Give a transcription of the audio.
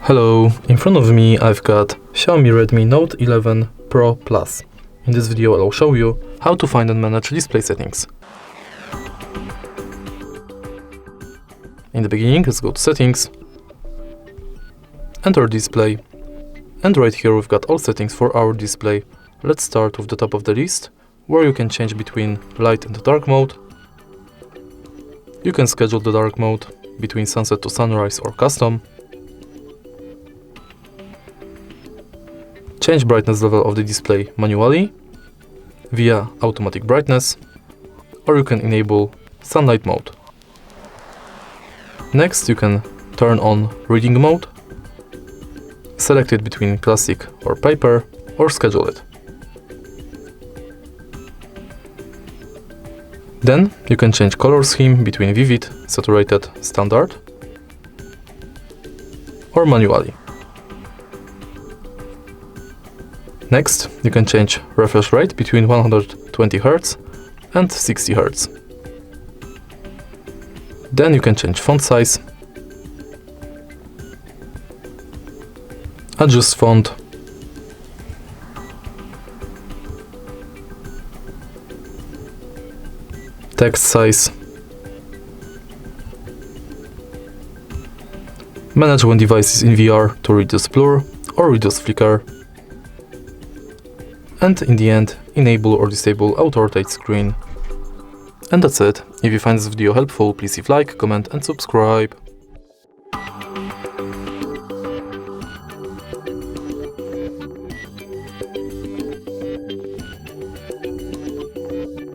Hello, in front of me I've got Xiaomi Redmi Note 11 Pro Plus. In this video I'll show you how to find and manage display settings. In the beginning, let's go to Settings, enter Display, and right here we've got all settings for our display. Let's start with the top of the list, where you can change between light and dark mode. You can schedule the dark mode between sunset to sunrise or custom. Change brightness level of the display manually via automatic brightness, or you can enable sunlight mode. Next, you can turn on reading mode, select it between classic or paper, or schedule it. Then you can change color scheme between vivid, saturated, standard, or manually. Next, you can change refresh rate between 120 Hz and 60 Hz. Then you can change font size, adjust font, text size, manage when device is in VR to reduce blur or reduce flicker, and in the end, enable or disable auto rotate screen. And that's it. If you find this video helpful, please leave like, comment and subscribe.